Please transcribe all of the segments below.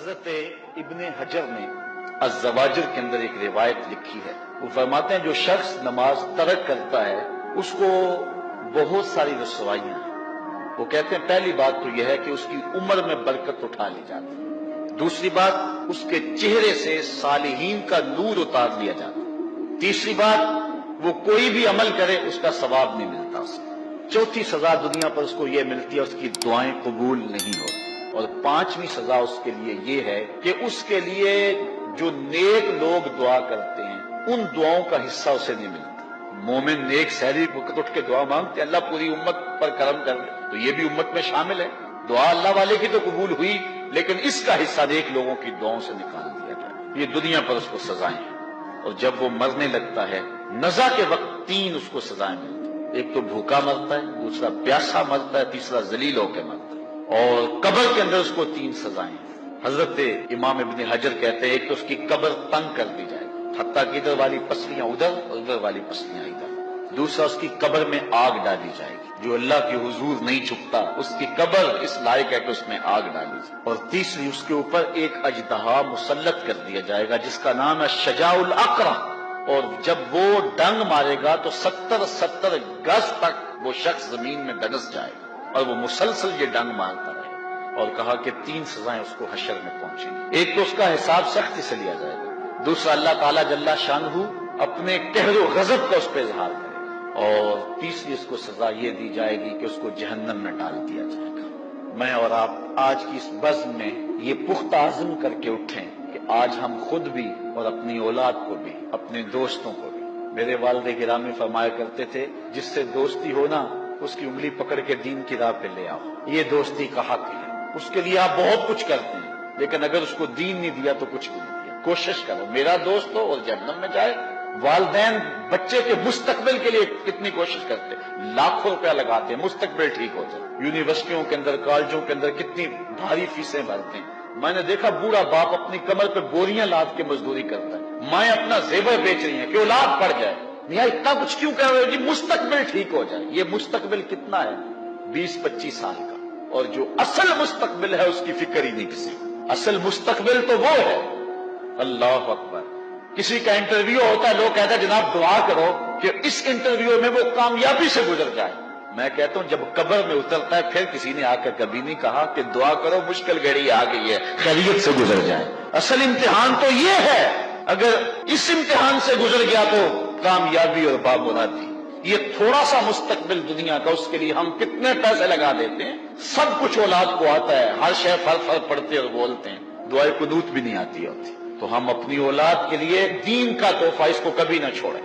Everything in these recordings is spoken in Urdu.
حضرت ابن حجر نے الزواجر کے اندر ایک روایت لکھی ہے. وہ فرماتے ہیں جو شخص نماز ترک کرتا ہے اس کو بہت ساری رسوائیاں ہیں. وہ کہتے ہیں پہلی بات تو یہ ہے کہ اس کی عمر میں برکت اٹھا لی جاتی ہے. دوسری بات اس کے چہرے سے صالحین کا نور اتار لیا جاتا ہے. تیسری بات وہ کوئی بھی عمل کرے اس کا ثواب نہیں ملتا اسے. چوتھی سزا دنیا پر اس کو یہ ملتی ہے اس کی دعائیں قبول نہیں ہوتی. اور پانچویں سزا اس کے لیے یہ ہے کہ اس کے لیے جو نیک لوگ دعا کرتے ہیں ان دعاؤں کا حصہ اسے نہیں ملتا. مومن نیک سحری وقت اٹھ کے دعا مانگتے اللہ پوری امت پر کرم کر دے تو یہ بھی امت میں شامل ہے. دعا اللہ والے کی تو قبول ہوئی لیکن اس کا حصہ نیک لوگوں کی دعاؤں سے نکال دیا جائے. یہ دنیا پر اس کو سزائیں ہیں. اور جب وہ مرنے لگتا ہے نزا کے وقت تین اس کو سزائیں ملتی. ایک تو بھوکا مرتا ہے, دوسرا پیاسا مرتا ہے, تیسرا ذلیل ہو کے مرتا ہے. اور قبر کے اندر اس کو تین سزائیں ہیں. حضرت امام ابن حجر کہتے ہیں ایک تو اس کی قبر تنگ کر دی جائے حتیٰ کہ ادھر والی پسلیاں ادھر اور ادھر والی پسلیاں ادھر. دوسرا اس کی قبر میں آگ ڈالی جائے گی. جو اللہ کے حضور نہیں چھپتا اس کی قبر اس لائق ہے کہ اس میں آگ ڈالی جائے. اور تیسری اس کے اوپر ایک اژدہا مسلط کر دیا جائے گا جس کا نام ہے شجاع الاقرع. اور جب وہ ڈنگ مارے گا تو 70 گز تک وہ شخص زمین میں دنس جائے گا اور وہ مسلسل یہ ڈنگ مارتا رہے. اور کہا کہ تین سزائیں اس کو حشر میں پہنچیں گی. ایک تو اس کا حساب سختی سے لیا جائے گا. دوسرا اللہ تعالیٰ جل شانہ اپنے قہر و غضب کا اس پہ اظہار کرے. اور تیسری اس کو سزا یہ دی جائے گی کہ اس کو جہنم میں ڈال دیا جائے گا. میں اور آپ آج کی اس بزم میں یہ پختہ عزم کر کے اٹھیں کہ آج ہم خود بھی اور اپنی اولاد کو بھی اپنے دوستوں کو بھی. میرے والد گرامی فرمایا کرتے تھے جس سے دوستی ہونا اس کی انگلی پکڑ کے دین کی راہ پہ لے آؤ. یہ دوستی کا حق ہے. اس کے لیے آپ بہت کچھ کرتے ہیں لیکن اگر اس کو دین نہیں دیا تو کچھ بھی نہیں دیا. کوشش کرو میرا دوست ہو اور جہنم میں جائے. والدین بچے کے مستقبل کے لیے کتنی کوشش کرتے ہیں, لاکھوں روپیہ لگاتے ہیں مستقبل ٹھیک ہو جائے. یونیورسٹیوں کے اندر کالجوں کے اندر کتنی بھاری فیسیں بھرتے ہیں. میں نے دیکھا بوڑھا باپ اپنی کمر پہ بوریاں لاد کے مزدوری کرتا ہے. مائیں اپنا زیور بیچ رہی ہیں کہ اولاد پڑ جائے. میاں اتنا کچھ کیوں کر رہے ہو جی مستقبل ٹھیک ہو جائے. یہ مستقبل کتنا ہے 20-25 سال کا. اور جو اصل مستقبل ہے اس کی فکر ہی نہیں کسی. اصل مستقبل تو وہ ہے. اللہ اکبر. کسی کا انٹرویو ہوتا ہے لوگ کہتے ہیں جناب دعا کرو کہ اس انٹرویو میں وہ کامیابی سے گزر جائے. میں کہتا ہوں جب قبر میں اترتا ہے پھر کسی نے آ کر کبھی نہیں کہا کہ دعا کرو مشکل گھڑی آ گئی ہے خیریت سے گزر جائے. اصل امتحان تو یہ ہے. اگر اس امتحان سے گزر گیا تو کامیابی اور بامرادی. یہ تھوڑا سا مستقبل دنیا کا اس کے لیے ہم کتنے پیسے لگا دیتے ہیں. سب کچھ اولاد کو آتا ہے, ہر شے فر پڑھتے اور بولتے ہیں, دعائے قنوت بھی نہیں آتی ہوتی. تو ہم اپنی اولاد کے لیے دین کا تحفہ اس کو کبھی نہ چھوڑیں.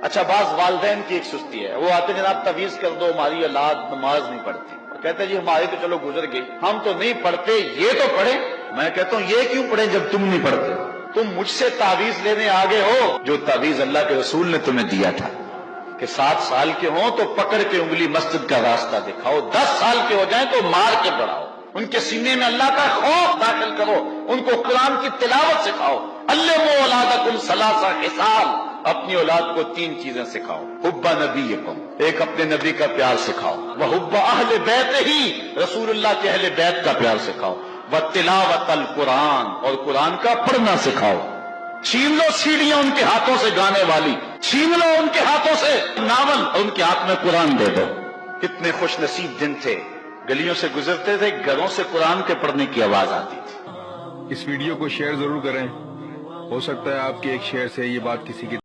اچھا بعض والدین کی ایک سستی ہے, وہ آتے ہیں جناب تعویذ کر دو ہماری اولاد نماز نہیں پڑھتی. کہتے ہیں جی ہماری تو چلو گزر گئی ہم تو نہیں پڑھتے یہ تو پڑھیں. میں کہتا ہوں یہ کیوں پڑھیں جب تم نہیں پڑھتے. تم مجھ سے تعویذ لینے آگے ہو جو تعویذ اللہ کے رسول نے تمہیں دیا تھا کہ 7 سال کے ہوں تو پکڑ کے انگلی مسجد کا راستہ دکھاؤ, 10 سال کے ہو جائیں تو مار کے پڑھاؤ, ان کے سینے میں اللہ کا خوف داخل کرو, ان کو قرآن کی تلاوت سکھاؤ. علموا اولادکم ثلاث خصال, اپنی اولاد کو 3 چیزیں سکھاؤ. حب نبیکم, ایک اپنے نبی کا پیار سکھاؤ. وحب اہل بیتہ, رسول اللہ کے اہل بیت کا پیار سکھاؤ. وتلاوت القرآن, اور قرآن کا پڑھنا سکھاؤ. چھین لو سیڑھیاں ان کے ہاتھوں سے گانے والی, چھین لو ان کے ہاتھوں سے ناول اور ان کے ہاتھ میں قرآن دے دو. کتنے خوش نصیب دن تھے, گلیوں سے گزرتے تھے گھروں سے قرآن کے پڑھنے کی آواز آتی تھی. اس ویڈیو کو شیئر ضرور کریں. ہو سکتا ہے آپ کے ایک شیئر سے یہ بات کسی کی